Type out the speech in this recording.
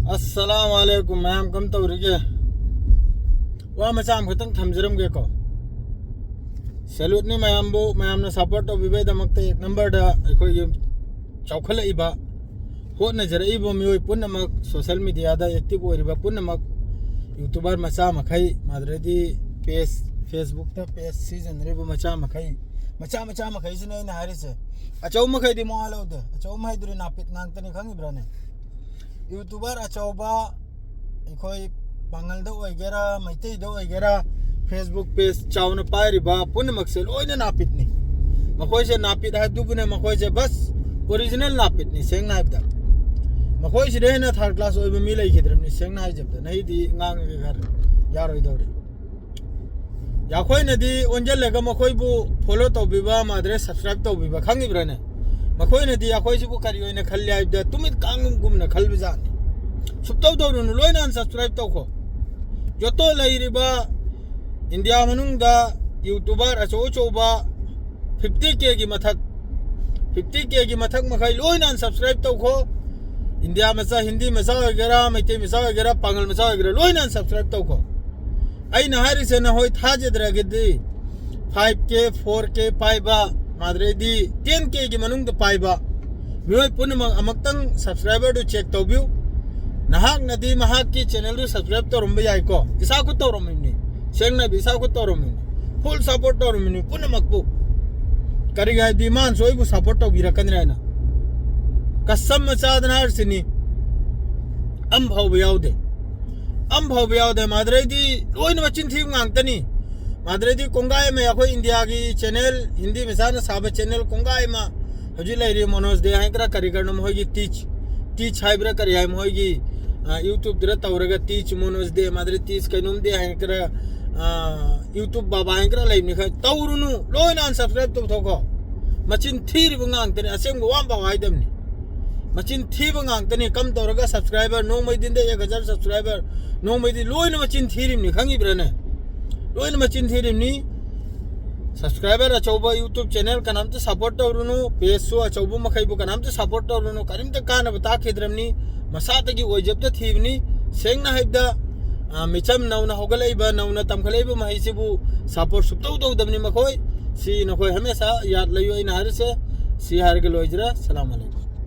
अस्सलाम वालेकुम मैम कम तौरीगे वा मचाम खतंग थमजरमगे को सैल्यूट नि मैम बो मैम ने सपोर्ट तौबीबे दमकते एक नंबर दा अखोय चौखलइबा होटनजरइबो मियोय पुनमक सोशल मीडिया दा एक्टिव ओइरिबा पुनमक यूट्यूबर मचा मखै माद्रेदी पेज फेसबुक ता पेज सीजनरेबो मचा मखै सिने ना हारिसे अचौ मखै दि मोहालौदे अचौ मखै दुरि Napit नांतनी खंगिब्राने YouTuber अचौबा अखोय Pongal ओइगेरा Meitei ओइगेरा Facebook page chown पाइरिबा पुनमक से लोइना नापितनी मखोय से नापित है दुबने मखोय से बस ओरिजिनल नापितनी सेंग नाइबदा मखोय से रेना थर्ड क्लास ओइबा मी लैखिद्रमनी सेंग नाइ जबदा नहीं दी ngang के घर यारोय दौरे याखोय नदी ओंजल लेगा मखोय बु फॉलो तौबीबा माद्रे सब्सक्राइब तौबीबा खंगिब्राने मखोय नदी याखोय सिबु करी ओइना खल्ली आइबदा तुमित कांगुम गुमना खलबिजानी सुप्तौ दौरुन लोइना सब्सक्राइब तौखो जोतो लैरिबा इंडिया मनुंगदा यूट्यूबर अचौचौबा 50K की मथक 50K की मथक मखै लोइना सब्सक्राइब तौखो इंडिया मचा हिंदी मचा वगैरह मैते मचा वगैरह पांगल मचा वगैरह लोइना सब्सक्राइब तौखो अइना हारिसे न होय थाजेद्रगदि 5K 4K पाइबा माद्रेदी 10K की मनुंग पाइबा मियोय पुनमक अमक्तंग सब्सक्राइबर दु चेक तौबिउ नहाक नदी महाक की चैनल दु सब्सक्राइब तौरम याइको इसा को तौरमिनी सेंगना बिसा को तौरमिनी फुल सपोर्ट तौरमिनी पुनमक बु करी गाय दिमान सोइबु सपोर्ट तौबिरकनरेना कसम मचादना हरसिनी अम भाव यावदे माद्रेदी लोइन मचिन थी ngang माद्रेदी कोंगाय में अखोय इंडिया की चैनल हिंदी में साना साबे चैनल कोंगाय मा हजि लैरि मनोज दे हाइकरा करिगर नम होगी टीच हाइब्रा करि हाइम होगी यूट्यूब दर तौरगा टीच मनोज दे माद्रे टीच कैनुम दे हाइकरा यूट्यूब बाबा हाइकरा लैनि ख तौरुनु लोइन अनसब्सक्राइब तो थोको मचिन थीर बुंगांग तने असेम गो वाम बाव हाइदमनि मचिन थी बुंगांग तने कम तौरगा सब्सक्राइबर नो मैदिन दे 1000 सब्सक्राइबर नो मैदि लोइन मचिन थीरिमनि खंगिब्रने लोइन मचिन थीरिमनि सब्सक्राइबर अचौबा यूट्यूब चैनल का नाम तो सपोर्ट तौरुनु पेज सो अचौबा मखैबु का नाम तो सपोर्ट तौरुनु करिमते काना बता खिद्रमनि मसातगी ओइजबते थीबनि सेंगना हाइबदा मिचम नौना होगलैबा नौना तमखलैबा महिसिबु सपोर्ट सुप्तौ तौदबनि मखोय सी नखोय हमेशा याद लइयो इन हारसे सी हारगे लोइजरा सलाम अलैकुम।